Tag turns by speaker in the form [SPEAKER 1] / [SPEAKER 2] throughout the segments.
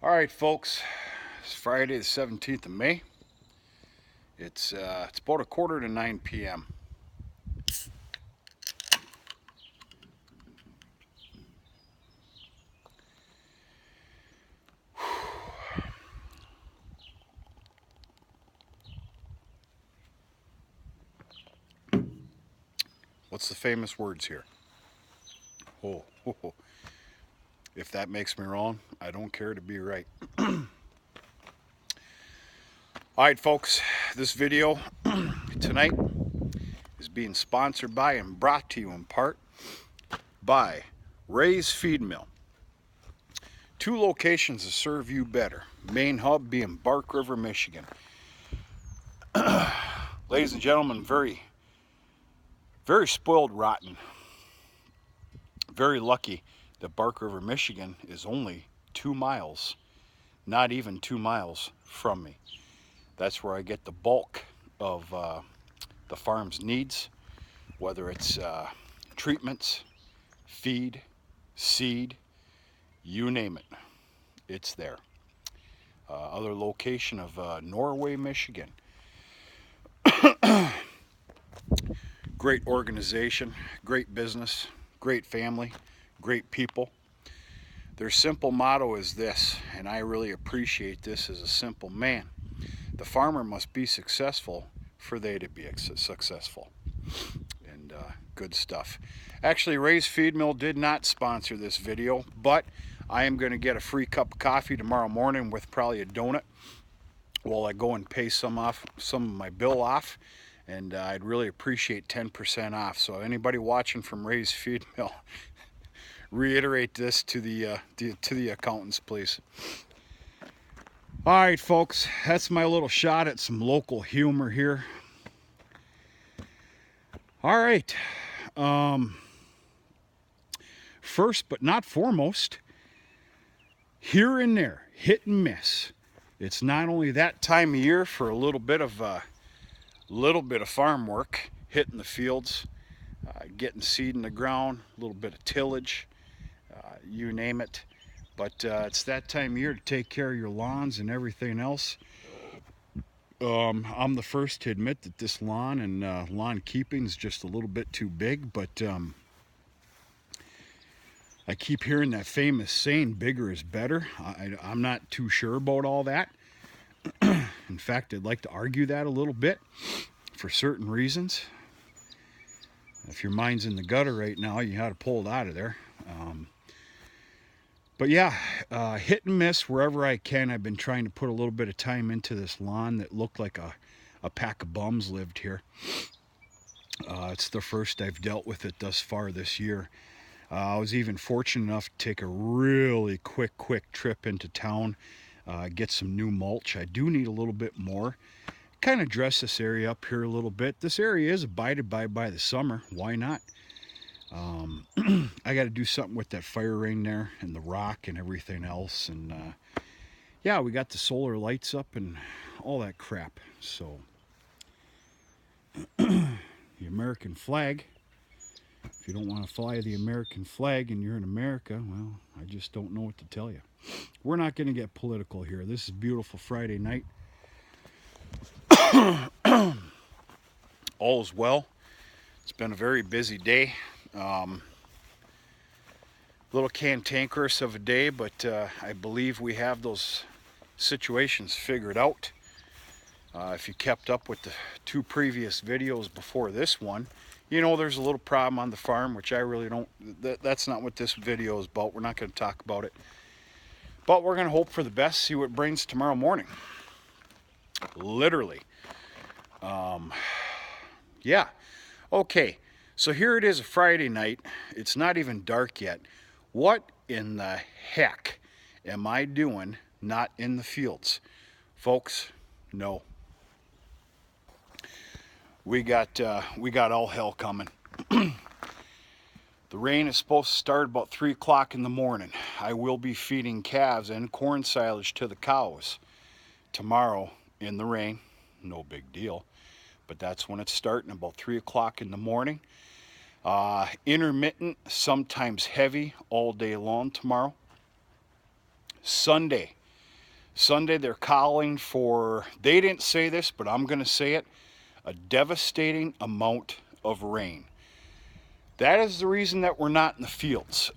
[SPEAKER 1] All right, folks. It's Friday, the 17th of May. It's about 8:45 p.m. What's the famous words here? Oh, oh, oh. If that makes me wrong, I don't care to be right. All right, folks. This video tonight is being sponsored by and brought to you in part by Ray's Feed Mill. Two locations to serve you better. Main hub being Bark River, Michigan. Ladies and gentlemen, very spoiled rotten. Very lucky that Bark River, Michigan is only 2 miles, not even 2 miles from me. That's where I get the bulk of the farm's needs, whether it's treatments, feed, seed, you name it, it's there. Other location of Norway, Michigan. Great organization, great business, great family, great people. Their simple motto is this, and I really appreciate this as a simple man. The farmer must be successful for they to be successful. And good stuff. Actually, Ray's Feed Mill did not sponsor this video, but I am going to get a free cup of coffee tomorrow morning with probably a donut while I go and pay some of my bill off. And I'd really appreciate 10% off. So anybody watching from Ray's Feed Mill, reiterate this to the accountants, please. All right, folks, that's my little shot at some local humor here. All right. First but not foremost, here and there, hit and miss. It's not only that time of year for a little bit of farm work, hitting the fields, getting seed in the ground, a little bit of tillage, you name it. But it's that time of year to take care of your lawns and everything else. I'm the first to admit that this lawn and lawn keeping is just a little bit too big, but I keep hearing that famous saying, bigger is better. I'm not too sure about all that. In fact, I'd like to argue that a little bit for certain reasons. If your mind's in the gutter right now, you got to pull it out of there. But yeah, hit and miss wherever I can. I've been trying to put a little bit of time into this lawn that looked like a pack of bums lived here. It's the first I've dealt with it thus far this year. I was even fortunate enough to take a really quick trip into town, get some new mulch. I do need a little bit more. Kind of dress this area up here a little bit. This area is abided by the summer. Why not? I got to do something with that fire ring there and the rock and everything else. And yeah, we got the solar lights up and all that crap. So the American flag. If you don't want to fly the American flag and you're in America, well, I just don't know what to tell you. We're not going to get political here. This is beautiful Friday night. All is well. It's been a very busy day. Little cantankerous of a day, but I believe we have those situations figured out. If you kept up with the two previous videos before this one, you know there's a little problem on the farm, which I really don't, that's not what this video is about. We're not going to talk about it. But we're going to hope for the best, see what it brings tomorrow morning. Literally. Yeah. Okay. So here it is, a Friday night. It's not even dark yet. What in the heck am I doing not in the fields? Folks, no. We got all hell coming. The rain is supposed to start about 3 o'clock in the morning. I will be feeding calves and corn silage to the cows tomorrow in the rain. No big deal. But that's when it's starting, about 3 o'clock in the morning. Intermittent, sometimes heavy, all day long tomorrow. Sunday, Sunday they're calling for, they didn't say this, but I'm going to say it, a devastating amount of rain. That is the reason that we're not in the fields.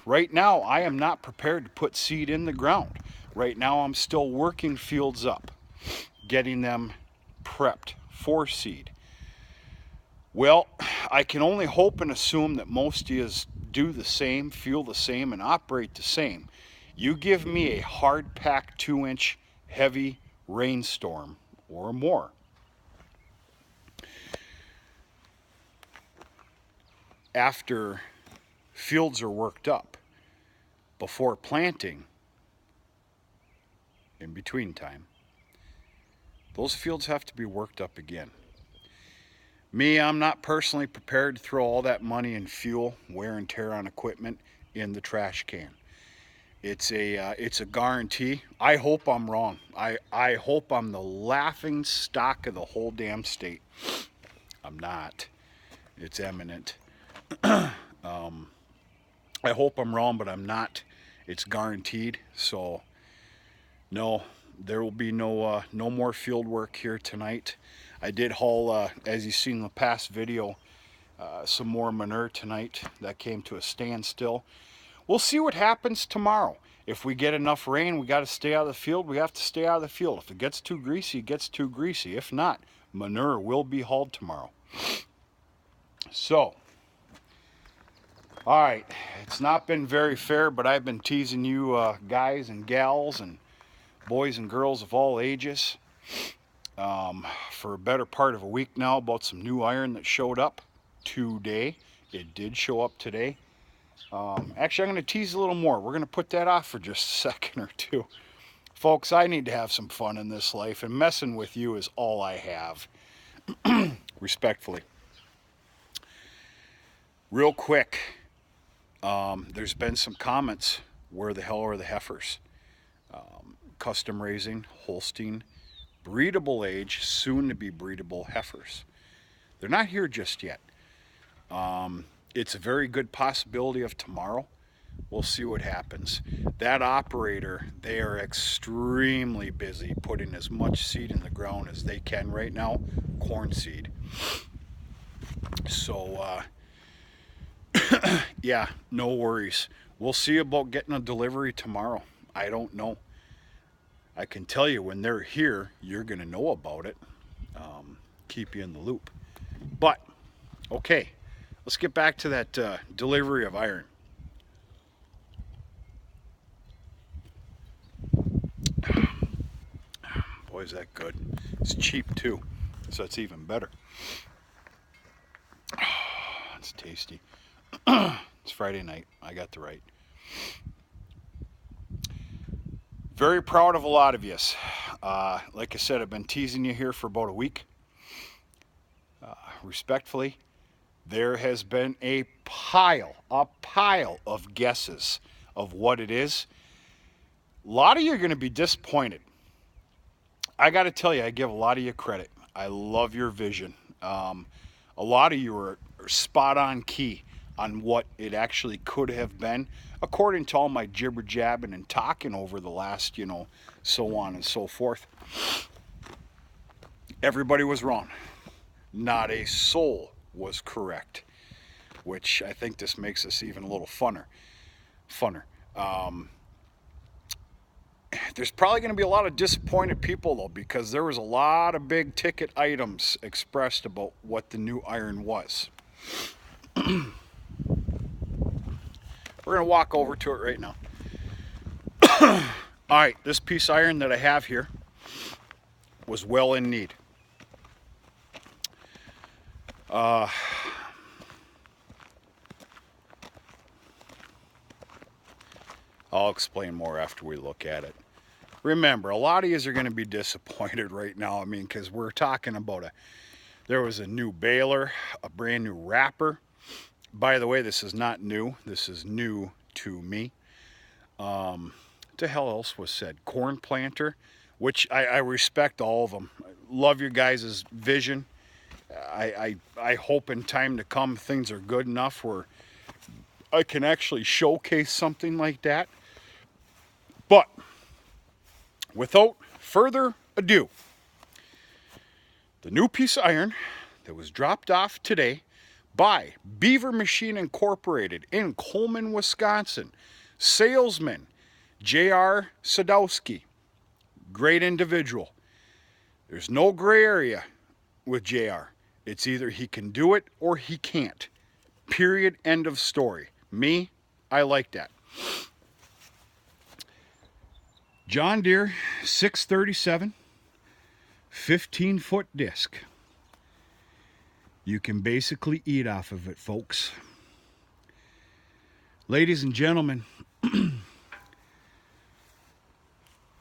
[SPEAKER 1] Right now, I am not prepared to put seed in the ground. Right now, I'm still working fields up, getting them prepped for seed. Well, I can only hope and assume that most of you do the same, feel the same, and operate the same. You give me a hard-packed 2-inch heavy rainstorm or more. After fields are worked up, before planting, in between time, those fields have to be worked up again. Me, I'm not personally prepared to throw all that money and fuel, wear and tear on equipment in the trash can. It's a guarantee. I hope I'm wrong. I hope I'm the laughing stock of the whole damn state. I'm not. It's eminent. I hope I'm wrong, but I'm not. It's guaranteed. So, no, there will be no more field work here tonight. I did haul, as you seen in the past video, some more manure tonight. That came to a standstill. We'll see what happens tomorrow. If we get enough rain, we got to stay out of the field. We have to stay out of the field. If it gets too greasy, it gets too greasy. If not, manure will be hauled tomorrow. So, all right, it's not been very fair, but I've been teasing you guys and gals and boys and girls of all ages for a better part of a week now about some new iron that showed up today. It did show up today. Actually, I'm going to tease a little more. We're going to put that off for just a second or two. Folks, I need to have some fun in this life, and messing with you is all I have. Respectfully. Real quick, there's been some comments, where the hell are the heifers? Custom raising, Holstein, breedable age, soon to be breedable heifers. They're not here just yet. It's a very good possibility of tomorrow. We'll see what happens. That operator, they are extremely busy putting as much seed in the ground as they can right now, corn seed. So, yeah, no worries. We'll see about getting a delivery tomorrow. I don't know. I can tell you when they're here, you're going to know about it. Keep you in the loop. But, okay, let's get back to that delivery of iron. Boy, is that good. It's cheap too, so it's even better. It's tasty. It's Friday night. I got the right. Very proud of a lot of yous. Like I said, I've been teasing you here for about a week. Respectfully, there has been a pile of guesses of what it is. A lot of you are going to be disappointed. I got to tell you, I give a lot of you credit. I love your vision. A lot of you are spot on key on what it actually could have been, according to all my jibber jabbing and talking over the last, so on and so forth. Everybody was wrong. Not a soul was correct, which I think this makes us even a little funner. There's probably going to be a lot of disappointed people, though, because there was a lot of big ticket items expressed about what the new iron was. We're going to walk over to it right now. All right, this piece of iron that I have here was well in need. I'll explain more after we look at it. Remember, a lot of you are going to be disappointed right now. I mean, because we're talking about there was a new baler, a brand new wrapper. By the way, this is not new. This is new to me. What the hell else was said? Corn planter, which I respect all of them. I love your guys' vision. I hope in time to come things are good enough where I can actually showcase something like that. But without further ado, the new piece of iron that was dropped off today by Beaver Machine Incorporated in Coleman, Wisconsin. Salesman J.R. Sadowski. Great individual. There's no gray area with JR. It's either he can do it or he can't. Period. End of story. Me, I like that. John Deere 637 15-foot disc. You can basically eat off of it, folks. Ladies and gentlemen,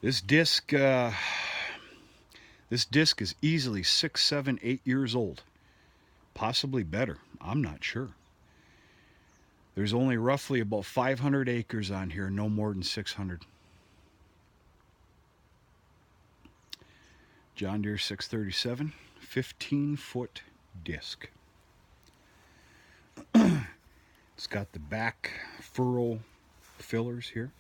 [SPEAKER 1] this disc is easily 6, 7, 8 years old. Possibly better. I'm not sure. There's only roughly about 500 acres on here, no more than 600. John Deere 637, 15-foot disc. It's got the back furrow fillers here.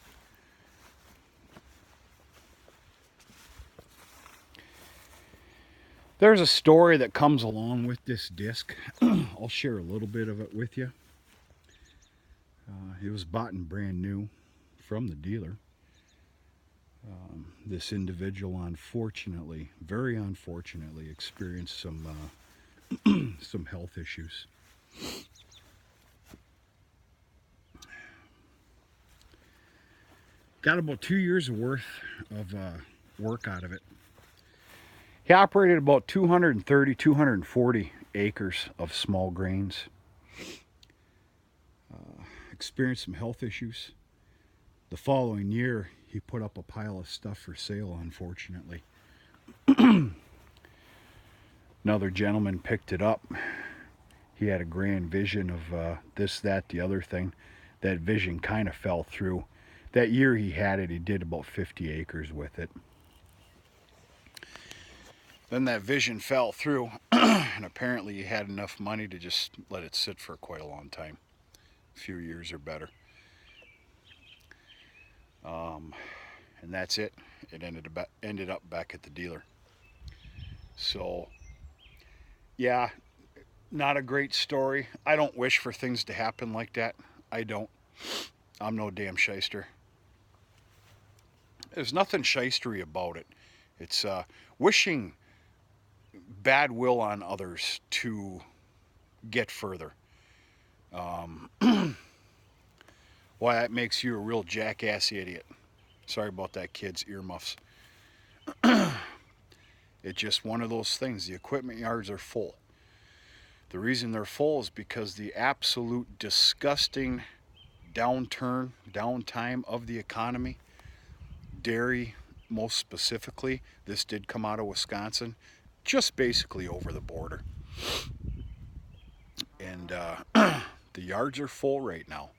[SPEAKER 1] There's a story that comes along with this disc. I'll share a little bit of it with you. It was bought and brand new from the dealer. This individual, unfortunately, very unfortunately, experienced some some health issues. Got about 2 years worth of work out of it. He operated about 230, 240 acres of small grains. Experienced some health issues. The following year, he put up a pile of stuff for sale, unfortunately. Another gentleman picked it up. He had a grand vision of this, that, the other thing. That vision kind of fell through. That year he had it, he did about 50 acres with it. Then that vision fell through, and apparently he had enough money to just let it sit for quite a long time. A few years or better. And that's it. It ended up back at the dealer. So, yeah, not a great story. I don't wish for things to happen like that. I don't. I'm no damn shyster. There's nothing shystery about it. It's wishing bad will on others to get further. Why, that makes you a real jackass idiot. Sorry about that, kids. Earmuffs. It's just one of those things. The equipment yards are full. The reason they're full is because the absolute disgusting downtime of the economy, dairy most specifically, this did come out of Wisconsin, just basically over the border. And the yards are full right now.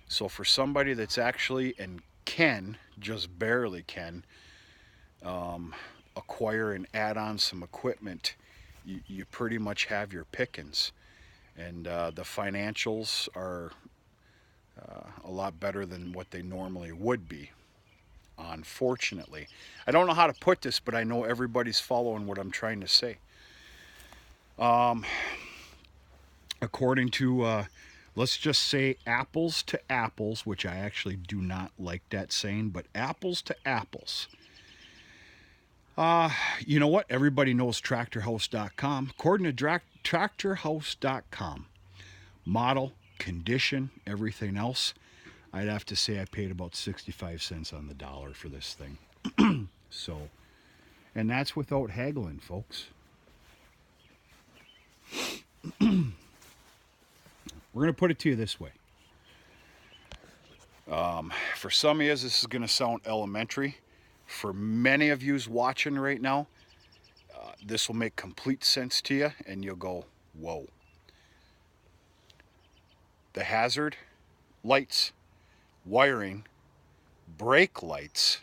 [SPEAKER 1] So for somebody that's actually and can, just barely can, acquire and add on some equipment, you pretty much have your pickings. And the financials are a lot better than what they normally would be, unfortunately. I don't know how to put this, but I know everybody's following what I'm trying to say. According to, let's just say apples to apples, which I actually do not like that saying, but apples to apples. You know what? Everybody knows TractorHouse.com. According to TractorHouse.com, model, condition, everything else, I'd have to say I paid about 65 cents on the dollar for this thing. So, and that's without haggling, folks. We're going to put it to you this way. For some of you, this is going to sound elementary. For many of you watching right now, this will make complete sense to you, and you'll go, whoa. The hazard lights, wiring, brake lights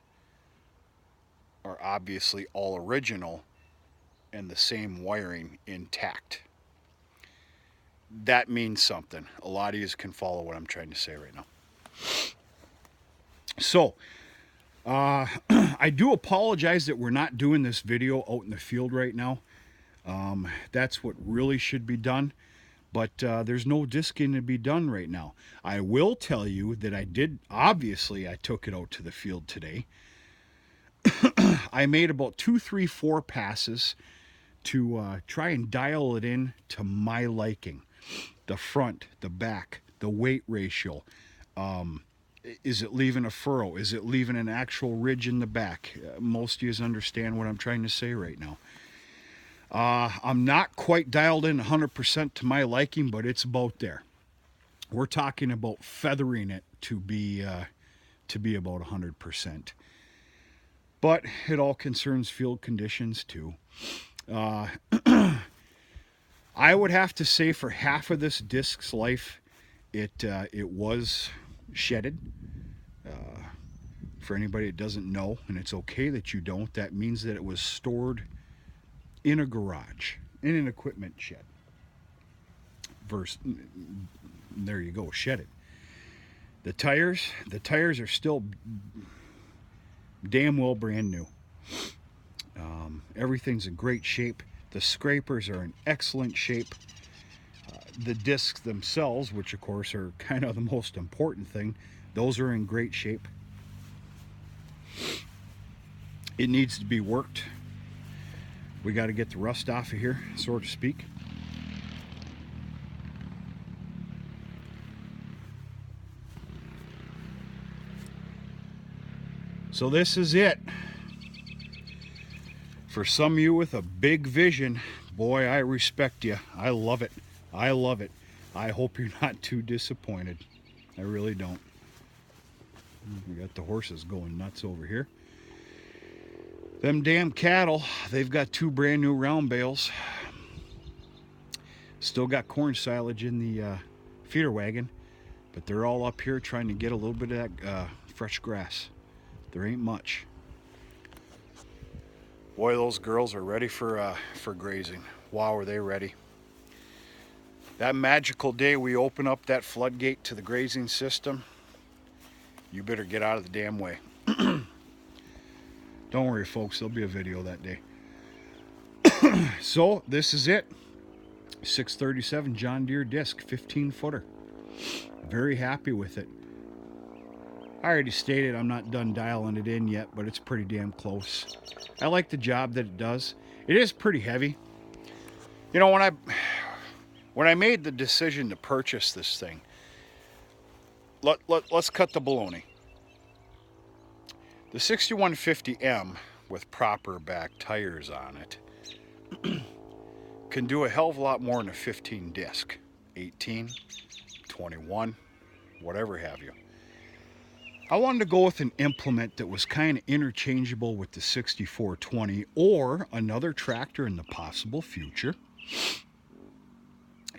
[SPEAKER 1] are obviously all original and the same wiring intact. That means something. A lot of you can follow what I'm trying to say right now. So, I do apologize that we're not doing this video out in the field right now. That's what really should be done. But there's no disking to be done right now. I will tell you that obviously I took it out to the field today. I made about 2, 3, 4 passes to try and dial it in to my liking. The front, the back, the weight ratio. Is it leaving a furrow? Is it leaving an actual ridge in the back? Most of you understand what I'm trying to say right now. I'm not quite dialed in 100% to my liking, but it's about there. We're talking about feathering it to be about 100%. But it all concerns field conditions too. I would have to say for half of this disc's life, it was shedded. For anybody that doesn't know, and it's okay that you don't, that means that it was stored in a garage, in an equipment shed. There you go, shedded. The tires are still damn well brand new. Everything's in great shape. The scrapers are in excellent shape. The discs themselves, which of course are kind of the most important thing, those are in great shape. It needs to be worked. We got to get the rust off of here, so to speak. So this is it. For some of you with a big vision, boy, I respect you. I love it. I love it. I hope you're not too disappointed. I really don't. We got the horses going nuts over here. Them damn cattle, they've got 2 brand new round bales. Still got corn silage in the feeder wagon, but they're all up here trying to get a little bit of that fresh grass. There ain't much. Boy, those girls are ready for grazing. Wow, are they ready. That magical day we open up that floodgate to the grazing system, you better get out of the damn way. Don't worry, folks, there'll be a video that day. So, this is it. 637 John Deere disc, 15-footer. Very happy with it. I already stated I'm not done dialing it in yet, but it's pretty damn close. I like the job that it does. It is pretty heavy. You know, when I made the decision to purchase this thing, let's cut the baloney. The 6150M with proper back tires on it can do a hell of a lot more than a 15 disc. 18, 21, whatever have you. I wanted to go with an implement that was kind of interchangeable with the 6420 or another tractor in the possible future.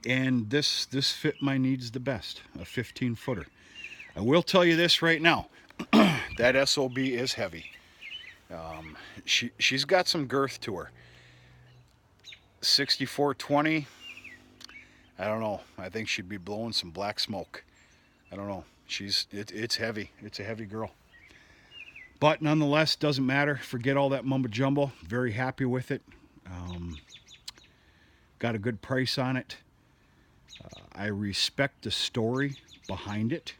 [SPEAKER 1] And this fit my needs the best, a 15-footer. I will tell you this right now. That SOB is heavy. She's got some girth to her. 6420, I don't know. I think she'd be blowing some black smoke. I don't know. It's heavy. It's a heavy girl. But nonetheless, doesn't matter. Forget all that mumbo jumbo. Very happy with it. Got a good price on it. I respect the story behind it.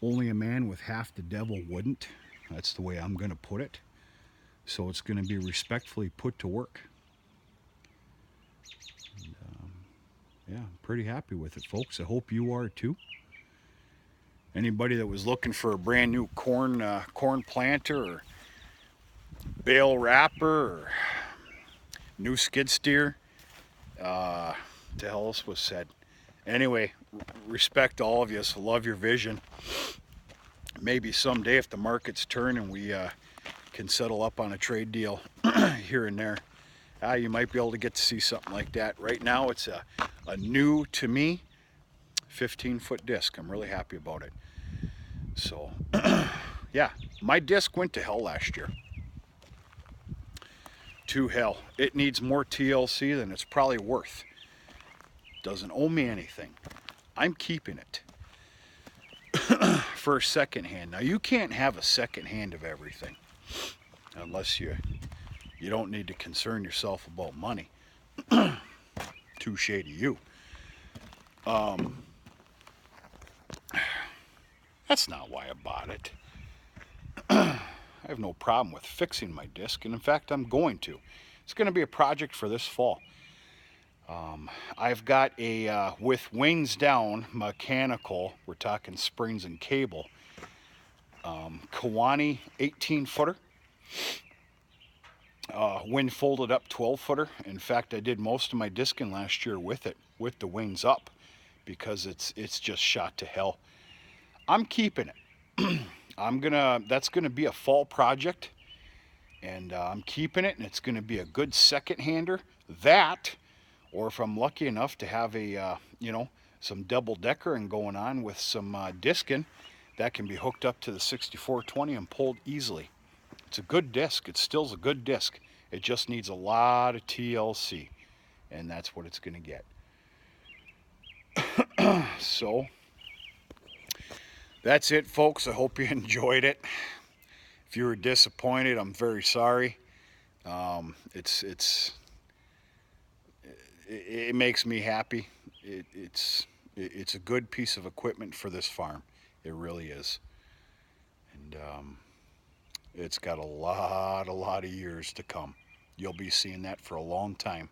[SPEAKER 1] Only a man with half the devil wouldn't. That's the way I'm going to put it. So it's going to be respectfully put to work. And, yeah, I'm pretty happy with it, folks. I hope you are too. Anybody that was looking for a brand new corn planter or bale wrapper or new skid steer, to hell else was said. Anyway, respect all of you. So love your vision. Maybe someday if the markets turn and we can settle up on a trade deal here and there, you might be able to get to see something like that. Right now it's a new, to me, 15-foot disc. I'm really happy about it. So, yeah, my disc went to hell last year. To hell. It needs more TLC than it's probably worth. Doesn't owe me anything. I'm keeping it. first secondhand. Now you can't have a secondhand of everything unless you don't need to concern yourself about money. Touche to you. That's not why I bought it. I have no problem with fixing my disc, and in fact I'm going to. It's going to be a project for this fall. I've got a, with wings down, mechanical, we're talking springs and cable, Kewaunee 18-footer. Wind folded up 12-footer. In fact, I did most of my discing last year with it, with the wings up, because it's just shot to hell. I'm keeping it. That's gonna be a fall project, and I'm keeping it, and it's gonna be a good second-hander. That, or if I'm lucky enough to have a, some double-decker and going on with some discing, that can be hooked up to the 6420 and pulled easily. It's a good disc. It still's a good disc. It just needs a lot of TLC, and that's what it's going to get. So, that's it, folks. I hope you enjoyed it. If you were disappointed, I'm very sorry. It makes me happy. It's a good piece of equipment for this farm. It really is. And it's got a lot of years to come. You'll be seeing that for a long time.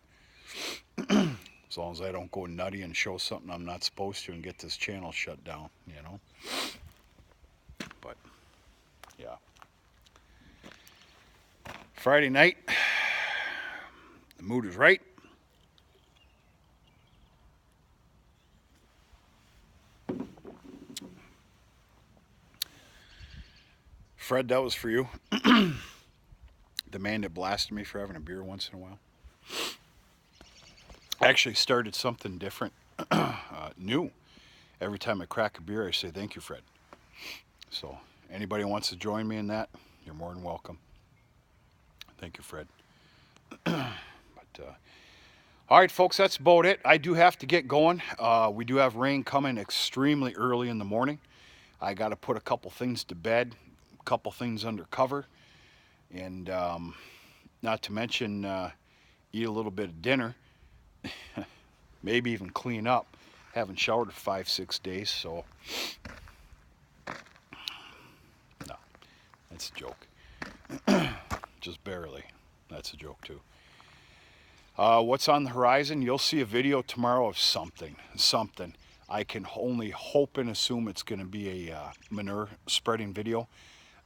[SPEAKER 1] As long as I don't go nutty and show something I'm not supposed to and get this channel shut down, you know. But, yeah. Friday night, the mood is right. Fred, that was for you. The man that blasted me for having a beer once in a while. I actually started something different, new. Every time I crack a beer, I say, thank you, Fred. So, anybody who wants to join me in that, you're more than welcome. Thank you, Fred. All right, folks, that's about it. I do have to get going. We do have rain coming extremely early in the morning. I got to put a couple things to bed, a couple things under cover, and not to mention eat a little bit of dinner, maybe even clean up. Haven't showered for 5-6 days, so no, that's a joke. Just barely. That's a joke too. What's on the horizon? You'll see a video tomorrow of something. I can only hope and assume it's going to be a manure spreading video.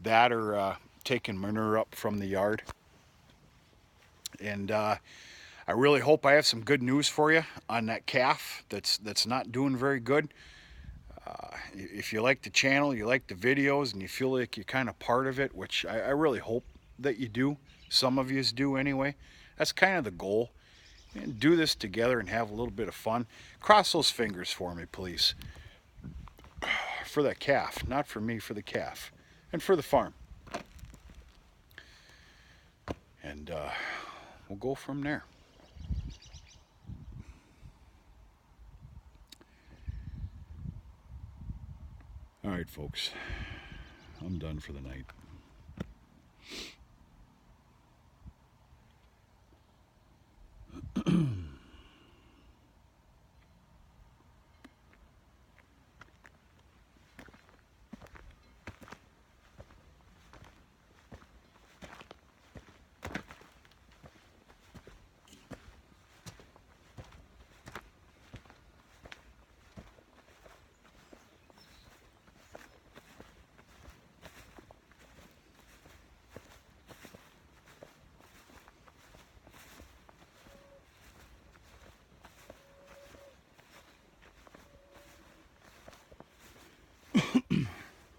[SPEAKER 1] That or taking manure up from the yard. And I really hope I have some good news for you on that calf that's not doing very good. If you like the channel, you like the videos, and you feel like you're kind of part of it, which I really hope that you do. Some of you do anyway. That's kind of the goal. And do this together and have a little bit of fun. Cross those fingers for me, please. For that calf. Not for me, for the calf. And for the farm. And we'll go from there. All right, folks. I'm done for the night.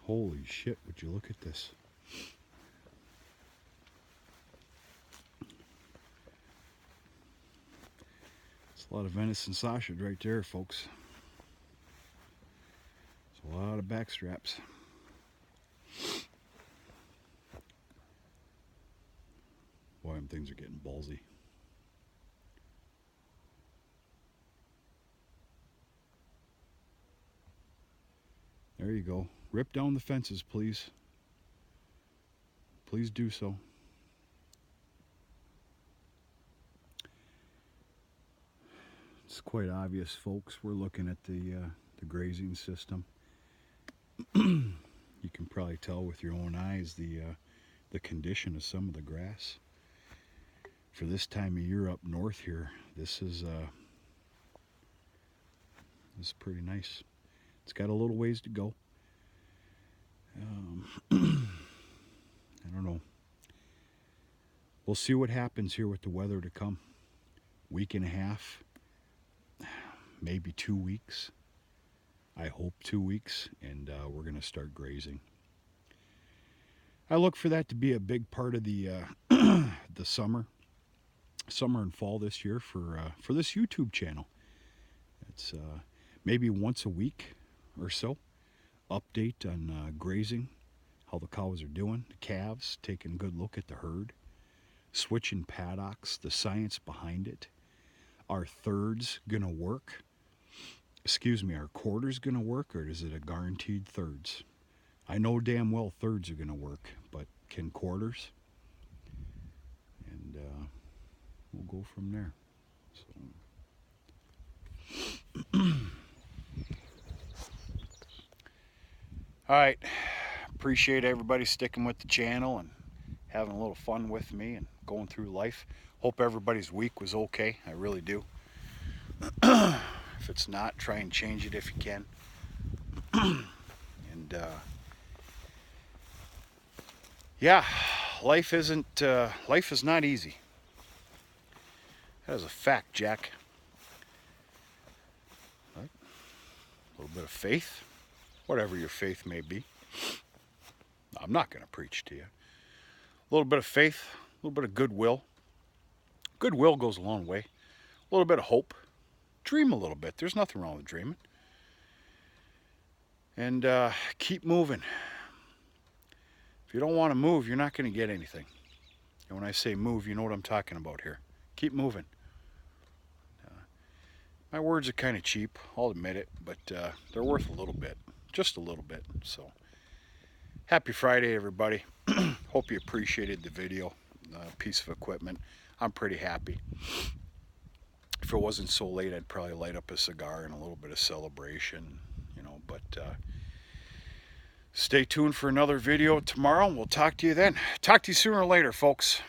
[SPEAKER 1] Holy shit, would you look at this? It's a lot of venison sausage right there, folks. It's a lot of back straps. Boy, them things are getting ballsy. There you go. Rip down the fences, please. Please do so. It's quite obvious, folks. We're looking at the grazing system. You can probably tell with your own eyes the condition of some of the grass. For this time of year up north here, this is pretty nice. It's got a little ways to go. I don't know. We'll see what happens here with the weather to come. Week and a half, maybe 2 weeks. I hope 2 weeks, and we're going to start grazing. I look for that to be a big part of the the summer and fall this year for this YouTube channel. It's maybe once a week or so, update on grazing, how the cows are doing, the calves, taking a good look at the herd, switching paddocks, the science behind it. Are thirds gonna work? Excuse me, are quarters gonna work, or is it a guaranteed thirds? I know damn well thirds are gonna work, but can quarters? And we'll go from there. So. All right, appreciate everybody sticking with the channel and having a little fun with me and going through life. Hope everybody's week was okay. I really do. If it's not, try and change it if you can. And yeah, life is not easy. That is a fact, Jack. But a little bit of faith, whatever your faith may be. I'm not going to preach to you. A little bit of faith, a little bit of goodwill. Goodwill goes a long way. A little bit of hope. Dream a little bit. There's nothing wrong with dreaming. And keep moving. If you don't want to move, you're not going to get anything. And when I say move, you know what I'm talking about here. Keep moving. My words are kind of cheap, I'll admit it, but they're worth a little bit. Just a little bit. So, happy Friday, everybody. Hope you appreciated the video, piece of equipment. I'm pretty happy. If it wasn't so late, I'd probably light up a cigar and a little bit of celebration, you know, but stay tuned for another video tomorrow, and we'll talk to you then. Talk to you sooner or later, folks.